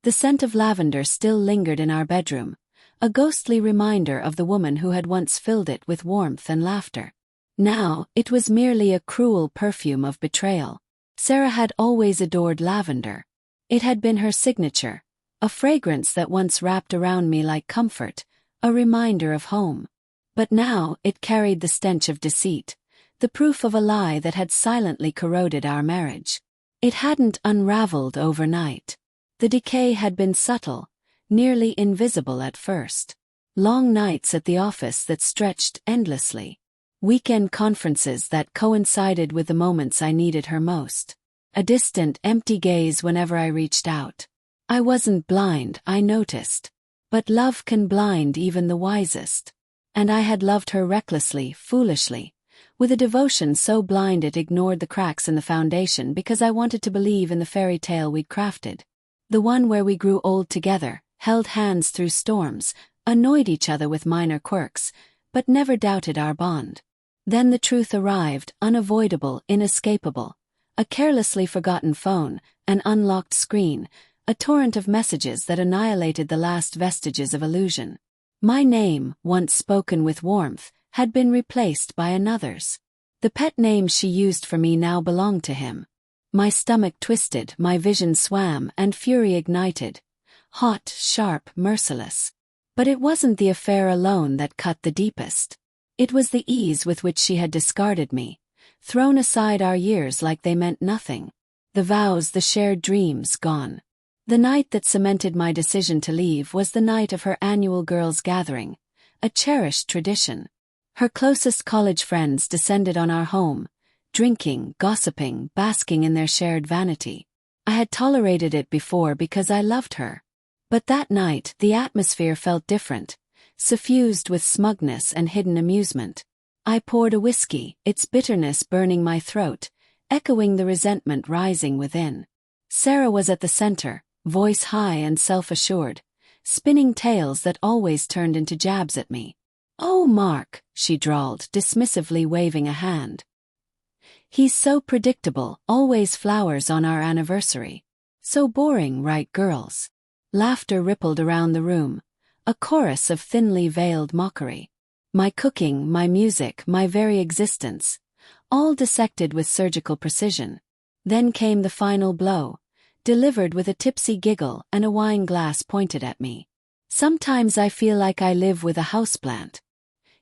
The scent of lavender still lingered in our bedroom, a ghostly reminder of the woman who had once filled it with warmth and laughter. Now, it was merely a cruel perfume of betrayal. Sarah had always adored lavender. It had been her signature, a fragrance that once wrapped around me like comfort, a reminder of home. But now it carried the stench of deceit, the proof of a lie that had silently corroded our marriage. It hadn't unraveled overnight. The decay had been subtle, nearly invisible at first. Long nights at the office that stretched endlessly. Weekend conferences that coincided with the moments I needed her most. A distant, empty gaze whenever I reached out. I wasn't blind, I noticed. But love can blind even the wisest. And I had loved her recklessly, foolishly, with a devotion so blind it ignored the cracks in the foundation because I wanted to believe in the fairy tale we'd crafted. The one where we grew old together, held hands through storms, annoyed each other with minor quirks, but never doubted our bond. Then the truth arrived, unavoidable, inescapable. A carelessly forgotten phone, an unlocked screen, a torrent of messages that annihilated the last vestiges of illusion. My name, once spoken with warmth, had been replaced by another's. The pet names she used for me now belonged to him. My stomach twisted, my vision swam, and fury ignited. Hot, sharp, merciless. But it wasn't the affair alone that cut the deepest. It was the ease with which she had discarded me, thrown aside our years like they meant nothing. The vows, the shared dreams, gone. The night that cemented my decision to leave was the night of her annual girls' gathering, a cherished tradition. Her closest college friends descended on our home, drinking, gossiping, basking in their shared vanity. I had tolerated it before because I loved her. But that night, the atmosphere felt different, suffused with smugness and hidden amusement. I poured a whiskey, its bitterness burning my throat, echoing the resentment rising within. Sarah was at the center, voice high and self-assured, spinning tales that always turned into jabs at me. "Oh, Mark," she drawled, dismissively waving a hand. "He's so predictable, always flowers on our anniversary. So boring, right, girls?" Laughter rippled around the room, a chorus of thinly veiled mockery. My cooking, my music, my very existence, all dissected with surgical precision. Then came the final blow, delivered with a tipsy giggle and a wine glass pointed at me. "Sometimes I feel like I live with a houseplant.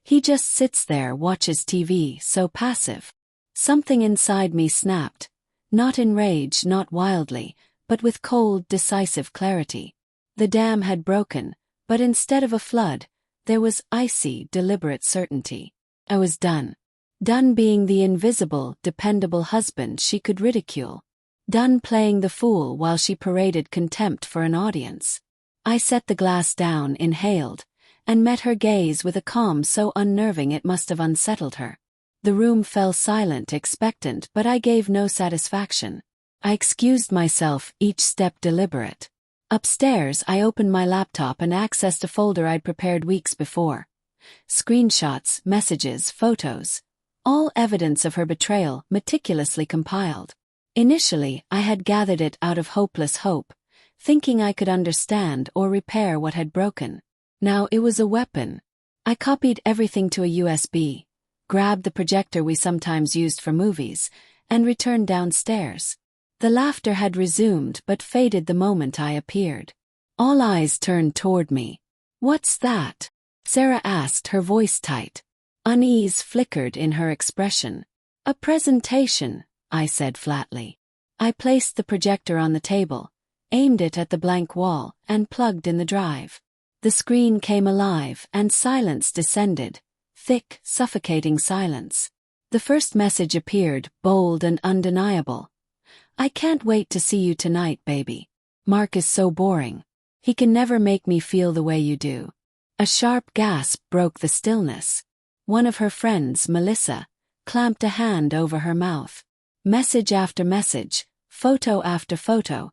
He just sits there, watches TV, so passive." Something inside me snapped, not in rage, not wildly, but with cold, decisive clarity. The dam had broken, but instead of a flood, there was icy, deliberate certainty. I was done. Done being the invisible, dependable husband she could ridicule. Done playing the fool while she paraded contempt for an audience. I set the glass down, inhaled, and met her gaze with a calm so unnerving it must have unsettled her. The room fell silent, expectant, but I gave no satisfaction. I excused myself, each step deliberate. Upstairs, I opened my laptop and accessed a folder I'd prepared weeks before. Screenshots, messages, photos. All evidence of her betrayal, meticulously compiled. Initially, I had gathered it out of hopeless hope, thinking I could understand or repair what had broken. Now it was a weapon. I copied everything to a USB, grabbed the projector we sometimes used for movies, and returned downstairs. The laughter had resumed but faded the moment I appeared. All eyes turned toward me. "What's that?" Sarah asked, her voice tight. Unease flickered in her expression. "A presentation," I said flatly. I placed the projector on the table, aimed it at the blank wall, and plugged in the drive. The screen came alive, and silence descended. Thick, suffocating silence. The first message appeared, bold and undeniable. "I can't wait to see you tonight, baby. Mark is so boring. He can never make me feel the way you do." A sharp gasp broke the stillness. One of her friends, Melissa, clamped a hand over her mouth. Message after message, photo after photo,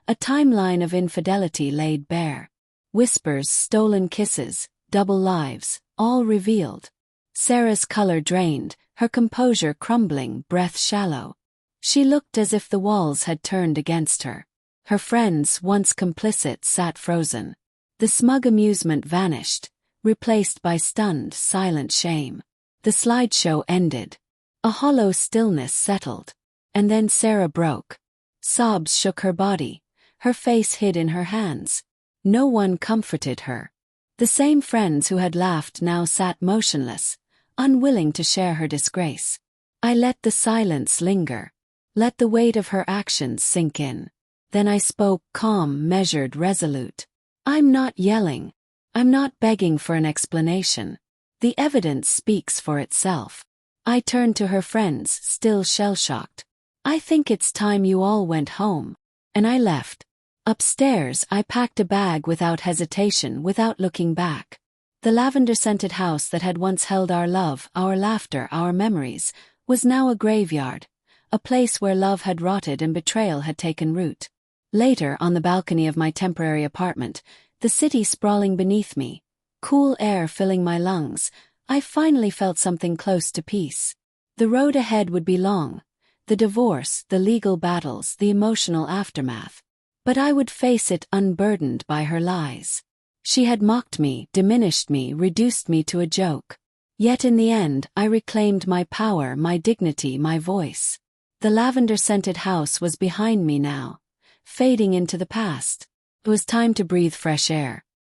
a timeline of infidelity laid bare. Whispers, stolen kisses, double lives, all revealed. Sarah's color drained, her composure crumbling, breath shallow. She looked as if the walls had turned against her. Her friends, once complicit, sat frozen. The smug amusement vanished, replaced by stunned, silent shame. The slideshow ended. A hollow stillness settled. And then Sarah broke. Sobs shook her body, her face hid in her hands. No one comforted her. The same friends who had laughed now sat motionless, unwilling to share her disgrace. I let the silence linger. Let the weight of her actions sink in. Then I spoke, calm, measured, resolute. I'm not yelling. I'm not begging for an explanation. The evidence speaks for itself. I turned to her friends, still shell-shocked. I think it's time you all went home. And I left. Upstairs, I packed a bag without hesitation, without looking back. The lavender-scented house that had once held our love, our laughter, our memories, was now a graveyard, a place where love had rotted and betrayal had taken root. Later, on the balcony of my temporary apartment, the city sprawling beneath me, cool air filling my lungs, I finally felt something close to peace. The road ahead would be long, the divorce, the legal battles, the emotional aftermath. But I would face it unburdened by her lies. She had mocked me, diminished me, reduced me to a joke. Yet in the end, I reclaimed my power, my dignity, my voice. The lavender-scented house was behind me now, fading into the past. It was time to breathe fresh air.